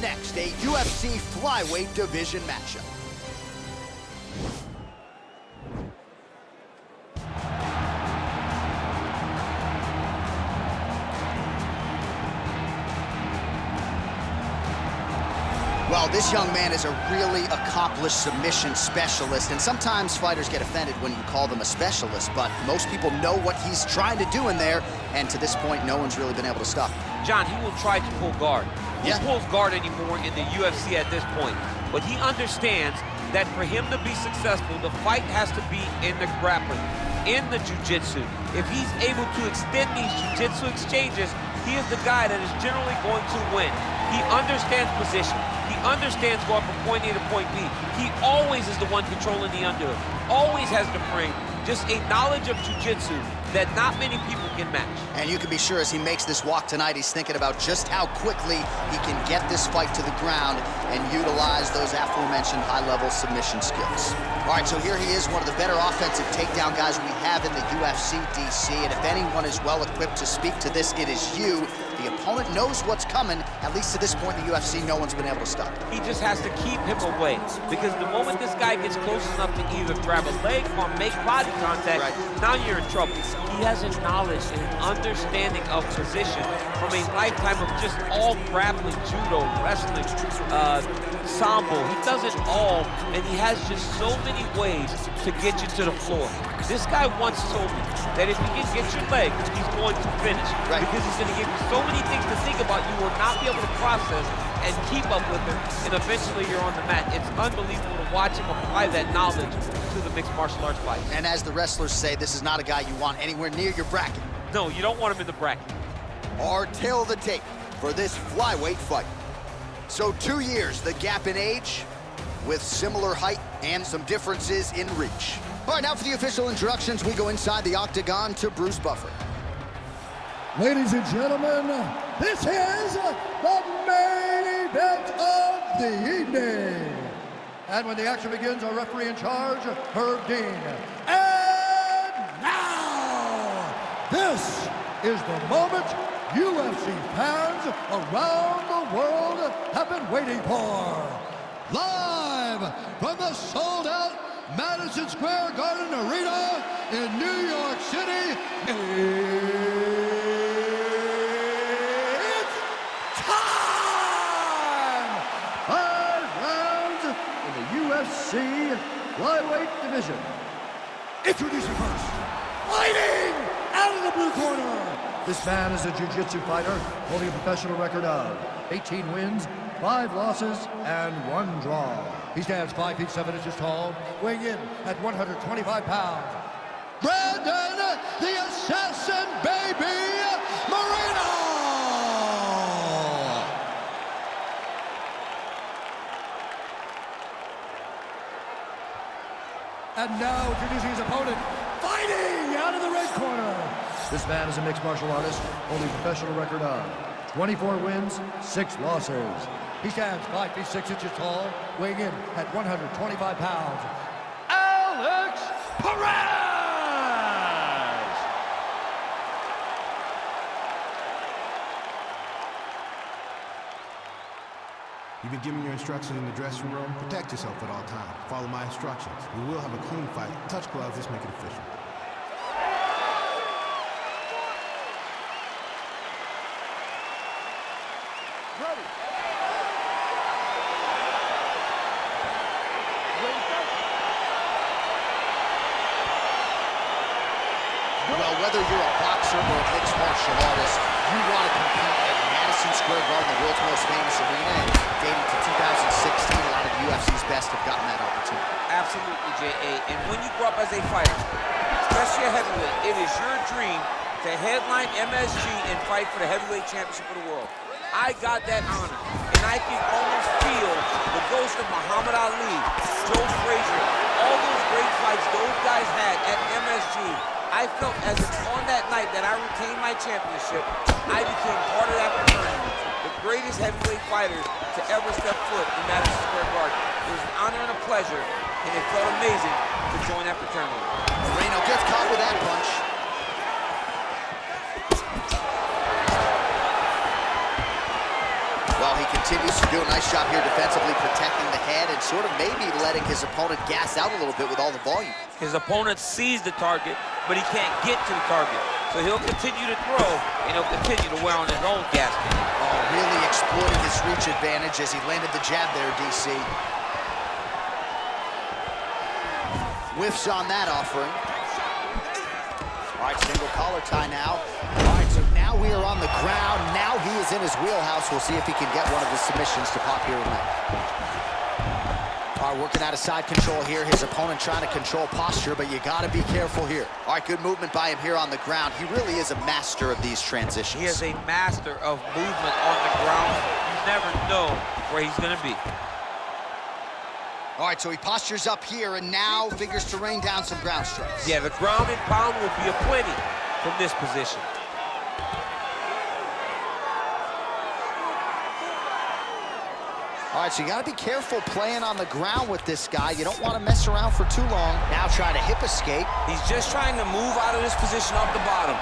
next, a UFC flyweight division matchup. Well, this young man is a really accomplished submission specialist, and sometimes fighters get offended when you call them a specialist, but most people know what he's trying to do in there, and to this point, no one's really been able to stop him. John, he will try to pull guard. He pulls guard anymore in the UFC at this point, but he understands that for him to be successful, the fight has to be in the grappling, in the jiu-jitsu. If he's able to extend these jiu-jitsu exchanges, he is the guy that is generally going to win. He understands position. He understands going from point A to point B. He always is the one controlling the underhook. Always has the frame. Just a knowledge of jiu-jitsu that not many people can match. And you can be sure as he makes this walk tonight, he's thinking about just how quickly he can get this fight to the ground and utilize those aforementioned high-level submission skills. All right, so here he is, one of the better offensive takedown guys we have in the UFC, DC, and if anyone is well-equipped to speak to this, it is you. The opponent knows what's coming. At least to this point in the UFC, no one's been able to stop him. He just has to keep him away, because the moment this guy gets close enough to either grab a leg or make body contact, now you're in trouble. He has a knowledge and an understanding of position from a lifetime of just all grappling, judo, wrestling, sambo. He does it all, and he has just so many ways to get you to the floor. This guy once told me that if he can get your leg, he's going to finish. Because he's going to give you so many things to think about, you will not be able to process and keep up with him, and eventually you're on the mat. It's unbelievable to watch him apply that knowledge to the mixed martial arts fight. And as the wrestlers say, this is not a guy you want anywhere near your bracket. No, you don't want him in the bracket. Our tail of the tape for this flyweight fight. So 2 years, the gap in age, with similar height and some differences in reach. All right, now for the official introductions, we go inside the octagon to Bruce Buffer. Ladies and gentlemen, this is the main event of the evening. And when the action begins, our referee in charge, Herb Dean. And now, this is the moment UFC fans around the world have been waiting for. Live from the sold-out Madison Square Garden Arena in New York City, it's time! 5 rounds in the UFC flyweight division. Introducing first, fighting out of the blue corner. This man is a jiu-jitsu fighter holding a professional record of 18 wins, 5 losses, and 1 draw. He stands 5 feet 7 inches tall, weighing in at 125 pounds. Brandon, the Assassin Baby Moreno! And now introducing his opponent, fighting out of the red corner. This man is a mixed martial artist holding a professional record of 24 wins, 6 losses. He stands 5 feet 6 inches tall, weighing in at 125 pounds. Alex Perez! You've been given your instructions in the dressing room. Protect yourself at all times. Follow my instructions. We will have a clean fight. Touch gloves, let's make it official. Ready. Well, whether you're a boxer or a mixed martial artist, you want to compete at Madison Square Garden, the world's most famous arena, and dating to 2016, a lot of the UFC's best have gotten that opportunity. Absolutely, J.A. And when you grow up as a fighter, especially a heavyweight, it is your dream to headline MSG and fight for the heavyweight championship of the world. I got that honor, and I can almost feel the ghost of Muhammad Ali, Joe Frazier, all those great fights those guys had at MSG. I felt as if on that night that I retained my championship, I became part of that fraternity, the greatest heavyweight fighters to ever step foot in Madison Square Garden. It was an honor and a pleasure, and it felt amazing to join that fraternity. Moreno gets caught with that punch. Well, he continues to do a Nice job here defensively protecting the head and sort of maybe letting his opponent gas out a little bit with all the volume. His opponent sees the target, but he can't get to the target. So he'll continue to throw, and he'll continue to wear on his own gas tank. Oh, really exploiting his reach advantage as he landed the jab there, DC. Whiffs on that offering. All right, single collar tie now. All right, so now we are on the ground. Now he is in his wheelhouse. We'll see if he can get one of his submissions to pop here tonight. All right, working out of side control here. His opponent trying to control posture, but you got to be careful here. All right, good movement by him here on the ground. He really is a master of these transitions. He is a master of movement on the ground. You never know where he's going to be. All right, so he postures up here and now figures to rain down some ground strikes. Yeah, the ground and pound will be aplenty from this position. All right, so you got to be careful playing on the ground with this guy. You don't want to mess around for too long. Now try to hip escape. He's just trying to move out of this position off the bottom.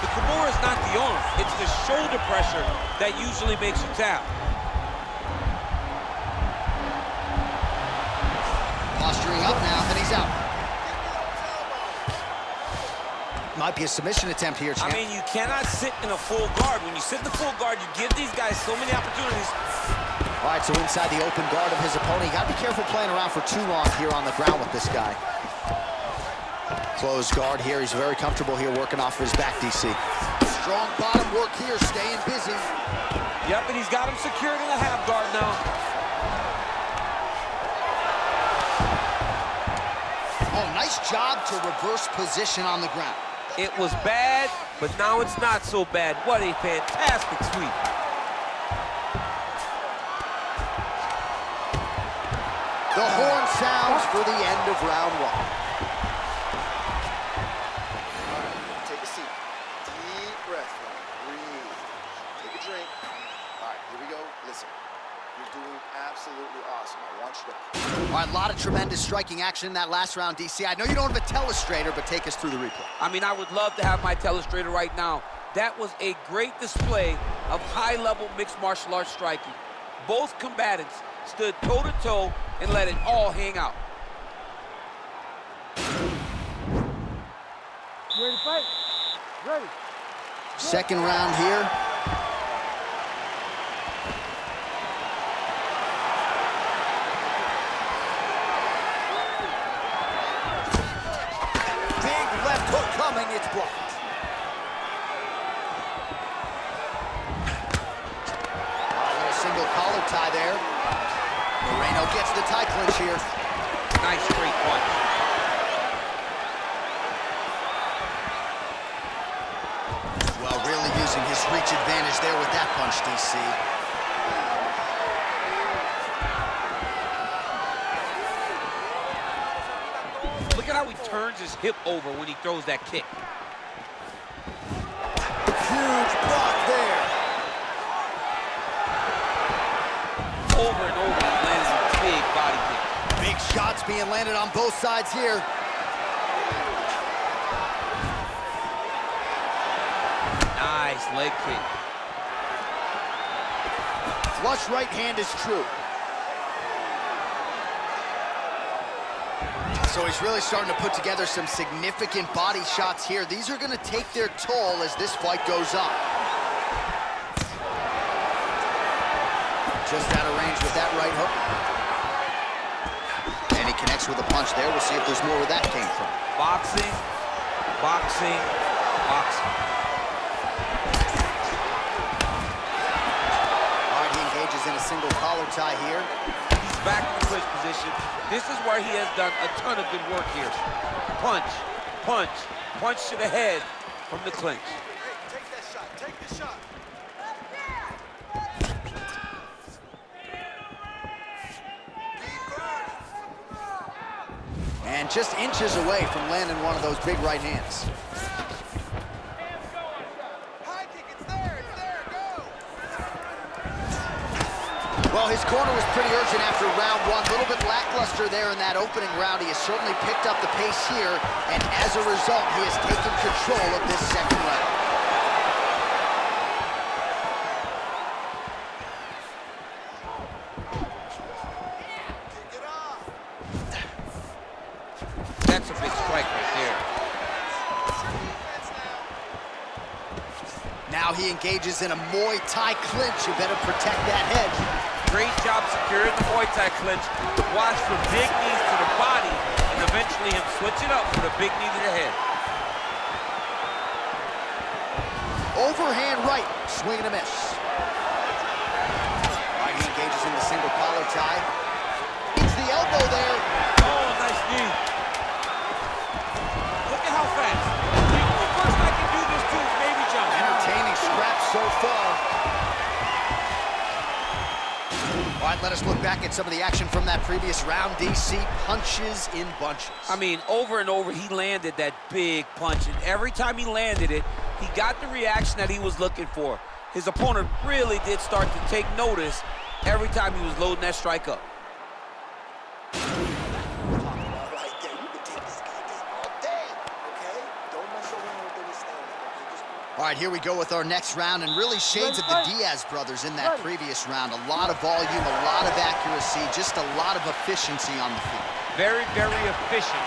The Kimura is not the arm. It's the shoulder pressure that usually makes you tap. Posturing up now, and he's out. Might be a submission attempt here, champ. I mean, you cannot sit in a full guard. When you sit in the full guard, you give these guys so many opportunities. All right, so inside the open guard of his opponent. You got to be careful playing around for too long here on the ground with this guy. Closed guard here. He's very comfortable here working off of his back, DC. Strong bottom work here, staying busy. Yep, and he's got him secured in the half guard now. Oh, nice job to reverse position on the ground. It was bad, but now it's not so bad. What a fantastic sweep. The horn sounds for the end of round one. All right, take a seat. Deep breath. Breathe. Take a drink. All right, here we go. Listen, you're doing absolutely awesome. I want you to... All right, a lot of tremendous striking action in that last round, DC. I know you don't have a telestrator, but take us through the replay. I mean, I would love to have my telestrator right now. That was a great display of high-level mixed martial arts striking. Both combatants stood toe-to-toe and let it all hang out. Ready to fight? Ready. Second round here. Big left hook coming, it's blocked. Single collar tie there. Moreno gets the tie clinch here. Nice straight punch. Well, really using his reach advantage there with that punch, DC. Look at how he turns his hip over when he throws that kick. Huge block there. Over and over, he lands a big body kick. Big shots being landed on both sides here. Nice leg kick. Flush right hand is true. So he's really starting to put together some significant body shots here. These are going to take their toll as this fight goes on. Just out of range with that right hook. And he connects with a punch there. We'll see if there's more where that came from. Boxing, boxing, boxing. All right, he engages in a single collar tie here. He's back in the clinch position. This is where he has done a ton of good work here. Punch, punch, punch to the head from the clinch. Hey, take that shot. Take the shot. And just inches away from landing one of those big right hands. High kick, it's there, go! Well, his corner was pretty urgent after round one. A little bit lackluster there in that opening round. He has certainly picked up the pace here, and as a result, he has taken control of this second round. he engages in a Muay Thai clinch. You better protect that head. Great job securing the Muay Thai clinch. Watch for big knees to the body, and eventually him switch it up for the big knee to the head. Overhand right, swing and a miss. All right, he engages in the single collar tie. Gets the elbow there. Oh, nice knee. Look at how fast. The only person I can do this to is maybe John. Entertaining scrap so far. All right, let us look back at some of the action from that previous round. DC punches in bunches. I mean, over and over, he landed that big punch, and every time he landed it, he got the reaction that he was looking for. His opponent really did start to take notice every time he was loading that strike up. All right, here we go with our next round, and really shades of the Diaz brothers in that previous round. A lot of volume, a lot of accuracy, just a lot of efficiency on the field. Very, very efficient.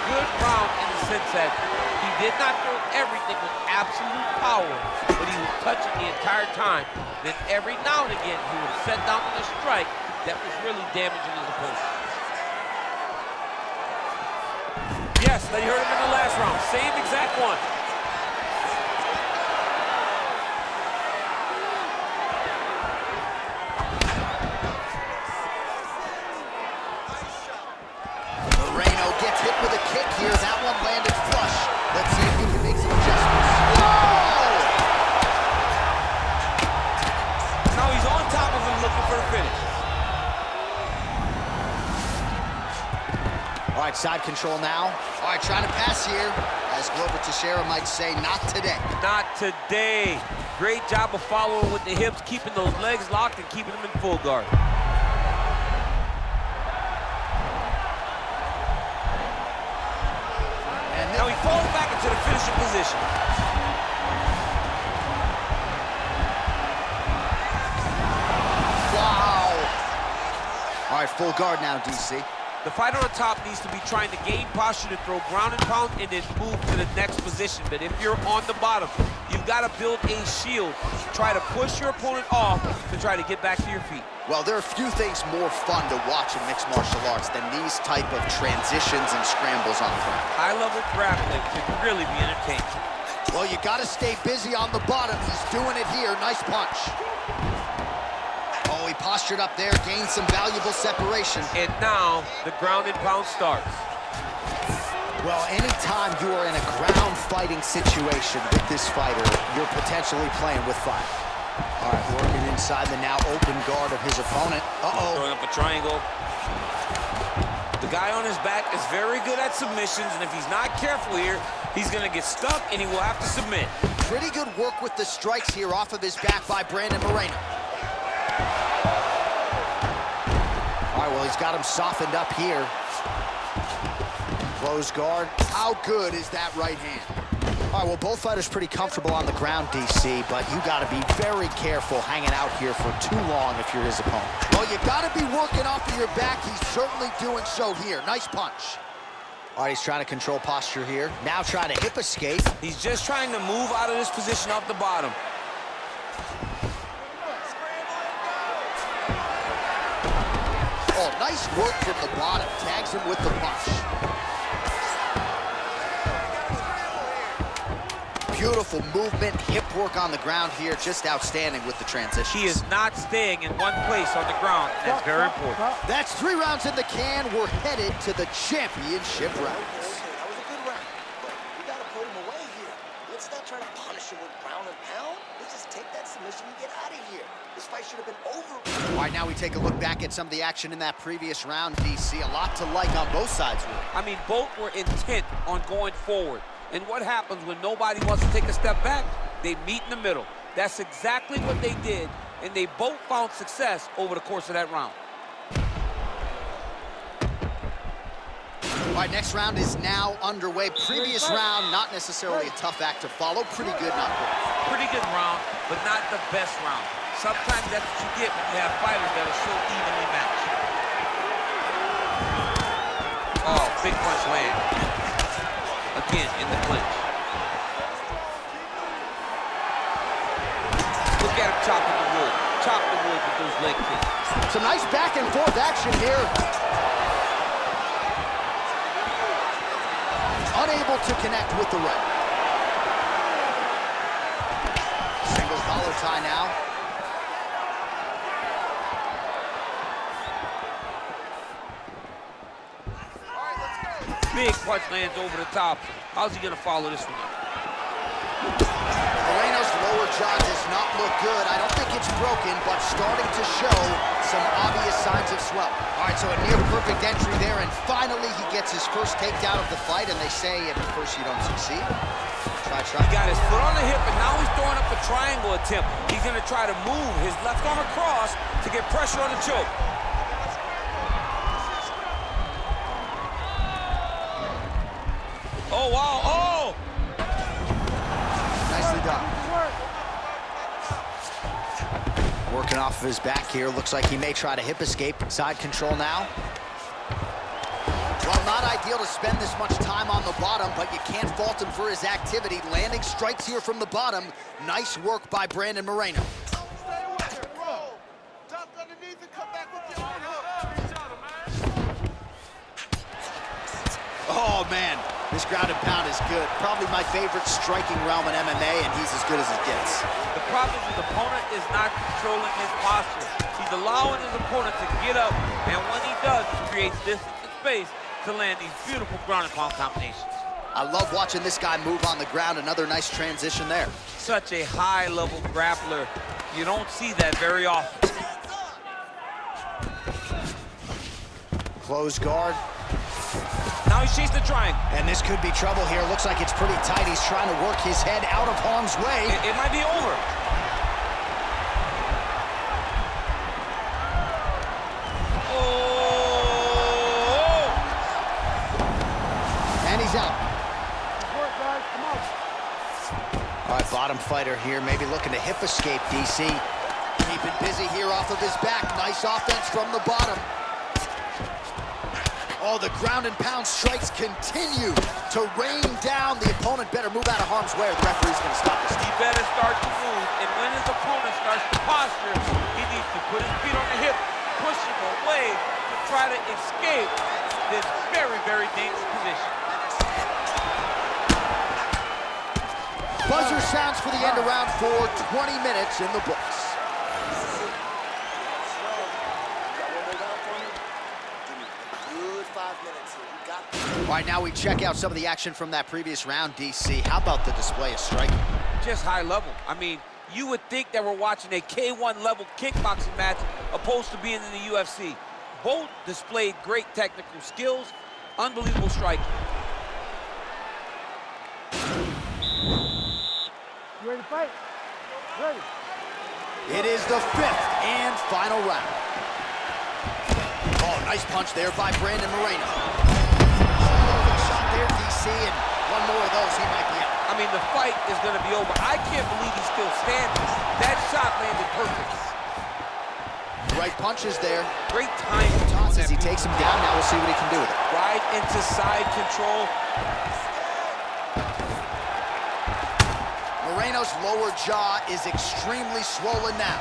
Good round in the sense that he did not throw everything with absolute power, but he was touching the entire time. Then every now and again, he would set down with a strike that was really damaging his opponent. Yes, they heard him in the last round. Same exact one. Moreno gets hit with a kick here. That one landed flush. Let's see if he can make some adjustments. Now he's on top of him looking for the finish. All right, side control now. All right, trying to pass here. As Glover Teixeira might say, not today. Not today. Great job of following with the hips, keeping those legs locked and keeping them in full guard. Now he falls back into the finishing position. Wow. All right, full guard now, DC. The fighter on top needs to be trying to gain posture to throw ground and pound and then move to the next position. But if you're on the bottom, you've got to build a shield. Try to push your opponent off to try to get back to your feet. Well, there are few things more fun to watch in mixed martial arts than these type of transitions and scrambles on the ground. High-level grappling can really be entertaining. Well, you got to stay busy on the bottom. He's doing it here. Nice punch. Oh, he postured up there, gained some valuable separation. And now the ground and pound starts. Well, anytime you are in a ground fighting situation with this fighter, you're potentially playing with fire. All right, working inside the now open guard of his opponent. Uh-oh. Throwing up a triangle. The guy on his back is very good at submissions, and if he's not careful here, he's going to get stuck, and he will have to submit. Pretty good work with the strikes here off of his back by Brandon Moreno. All right, well, he's got him softened up here. Close guard. How good is that right hand? All right, well, both fighters pretty comfortable on the ground, DC, but you got to be very careful hanging out here for too long if you're his opponent. Well, you got to be working off of your back. He's certainly doing so here. Nice punch. All right, he's trying to control posture here. Now trying to hip escape. He's just trying to move out of this position off the bottom. Oh, nice work from the bottom. Tags him with the punch. Beautiful movement, hip work on the ground here. Just outstanding with the transition. He is not staying in one place on the ground. That's very important. That's 3 rounds in the can. We're headed to the championship rounds. Okay, that was a good round, but we got to put him away here. Let's not try to punish him with ground and pound. Let's just take that submission and get out of here. This fight should have been over. All right, now we take a look back at some of the action in that previous round, DC. A lot to like on both sides, really. I mean, both were intent on going forward. And what happens when nobody wants to take a step back? They meet in the middle. That's exactly what they did, and they both found success over the course of that round. All right, next round is now underway. Previous round, not necessarily a tough act to follow. Pretty good, not good. Pretty good round, but not the best round. Sometimes that's what you get when you have fighters that are so evenly matched. Oh, big punch land. Again, in the clinch. chopping the wood. Chop the wood with those leg kicks. Some nice back and forth action here. Unable to connect with the right. Single collar tie now. Big punch lands over the top. How's he gonna follow this one up? Moreno's lower jaw does not look good. I don't think it's broken, but starting to show some obvious signs of swelling. All right, so a near perfect entry there, and finally he gets his first takedown of the fight, and they say if at first you don't succeed, try. He got his foot on the hip, and now he's throwing up a triangle attempt. He's gonna try to move his left arm across to get pressure on the choke. Oh, wow, oh! Nicely done. Working off of his back here. Looks like he may try to hip escape. Side control now. Well, not ideal to spend this much time on the bottom, but you can't fault him for his activity. Landing strikes here from the bottom. Nice work by Brandon Moreno. Stay with it, roll. Duck underneath and come back with your own hook. Oh, man. This ground and pound is good. Probably my favorite striking realm in MMA, and he's as good as it gets. The problem is his opponent is not controlling his posture. He's allowing his opponent to get up, and when he does, he creates distance and space to land these beautiful ground and pound combinations. I love watching this guy move on the ground. Another nice transition there. Such a high-level grappler. You don't see that very often. Close guard. Now he's chasing the triangle. And this could be trouble here. Looks like it's pretty tight. He's trying to work his head out of harm's way. It might be over. Oh! And he's out. Work, guys. Come on. All right, bottom fighter here, maybe looking to hip escape, DC. Keeping busy here off of his back. Nice offense from the bottom. Oh, the ground and pound strikes continue to rain down. The opponent better move out of harm's way or the referee's going to stop this. He better start to move, and when his opponent starts to posture, he needs to put his feet on the hip, push him away to try to escape this very, very dangerous position. Buzzer sounds for the end of round 4, 20 minutes in the books. All right, now we check out some of the action from that previous round, DC. How about the display of striking? Just high level. I mean, you would think that we're watching a K1 level kickboxing match opposed to being in the UFC. Both displayed great technical skills, unbelievable striking. You ready to fight? Ready. It is the 5th and final round. Oh, nice punch there by Brandon Moreno. Shot there, DC, and one more of those, he might be out. I mean, the fight is going to be over. I can't believe he's still standing. That shot landed perfect. The right punch is there. Great timing. Tosses, he takes him down. Now we'll see what he can do with it. Right into side control. Moreno's lower jaw is extremely swollen now.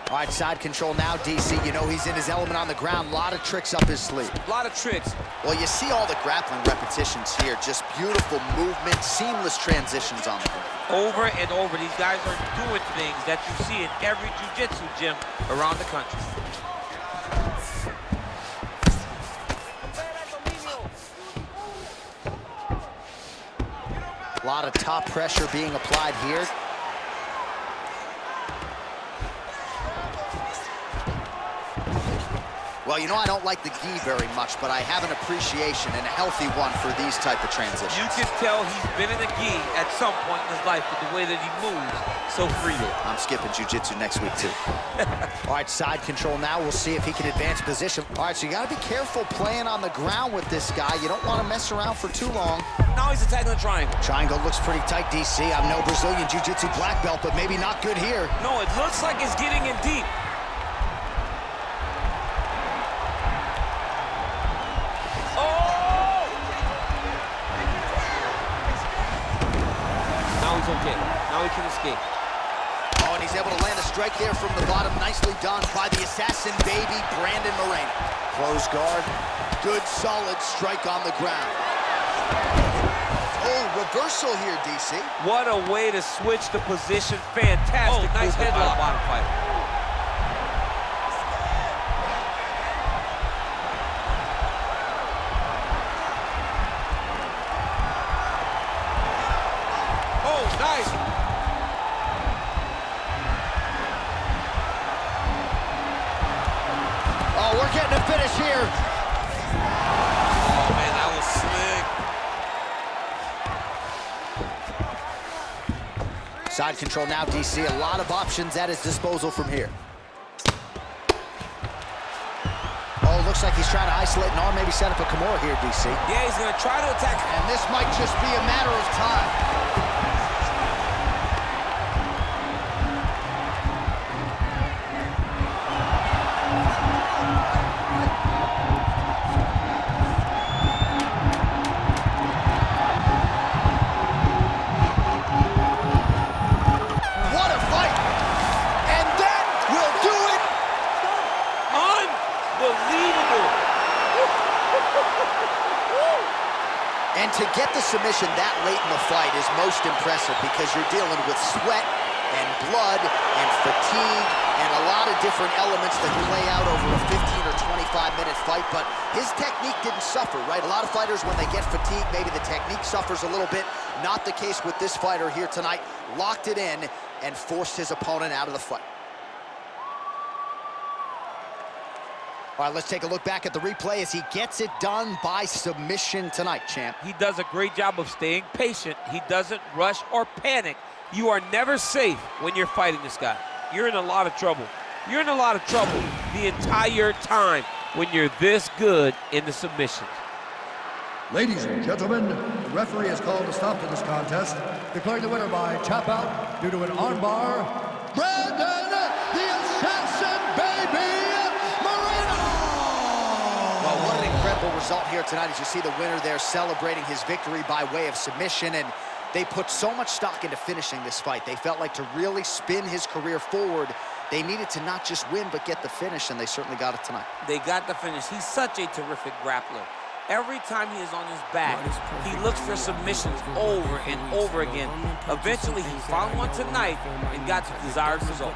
All right, side control now, DC. You know he's in his element on the ground. A lot of tricks up his sleeve. A lot of tricks. Well, you see all the grappling repetitions here. Just beautiful movement, seamless transitions on the ground. Over and over, these guys are doing things that you see in every jiu-jitsu gym around the country. A lot of top pressure being applied here. Well, you know, I don't like the gi very much, but I have an appreciation and a healthy one for these type of transitions. You can tell he's been in the gi at some point in his life with the way that he moves so freely. I'm skipping jiu-jitsu next week, too. All right, side control now. We'll see if he can advance position. All right, so you got to be careful playing on the ground with this guy. You don't want to mess around for too long. Now he's attacking the triangle. Triangle looks pretty tight, DC. I'm no Brazilian jiu-jitsu black belt, but maybe not good here. No, it looks like it's getting in deep. Okay, now he can escape. strike there from the bottom. Nicely done by the assassin baby, Brandon Moreno. Close guard. Good, solid strike on the ground. Oh, reversal here, DC. What a way to switch the position. Fantastic. Oh, nice movement by the headlock. bottom fighter. Oh, nice. Oh, we're getting a finish here. Oh, man, that was slick. Side control now, DC. A lot of options at his disposal from here. Oh, looks like he's trying to isolate an arm, maybe set up a Kimura here, DC. Yeah, he's going to try to attack. And this might just be a matter of time. What a fight! And that will do it! Unbelievable. And to get the submission that late in the fight is most impressive because you're dealing with sweat and blood and fatigue and a lot of different elements that play out over a 15 or 25-minute fight, but his technique didn't suffer, right? A lot of fighters, when they get fatigued, maybe the technique suffers a little bit. Not the case with this fighter here tonight. Locked it in and forced his opponent out of the fight. All right, let's take a look back at the replay as he gets it done by submission tonight, champ. He does a great job of staying patient. He doesn't rush or panic. You are never safe when you're fighting this guy. You're in a lot of trouble. You're in a lot of trouble the entire time when you're this good in the submissions. Ladies and gentlemen, the referee has called a stop to this contest, declaring the winner by tap out due to an armbar, Brandon, the Assassin Baby, Moreno! Well, what an incredible result here tonight as you see the winner there celebrating his victory by way of submission, and they put so much stock into finishing this fight. They felt like to really spin his career forward, they needed to not just win, but get the finish, and they certainly got it tonight. They got the finish. He's such a terrific grappler. Every time he is on his back, he looks for submissions over and over again. Eventually, he found one tonight and got the desired result.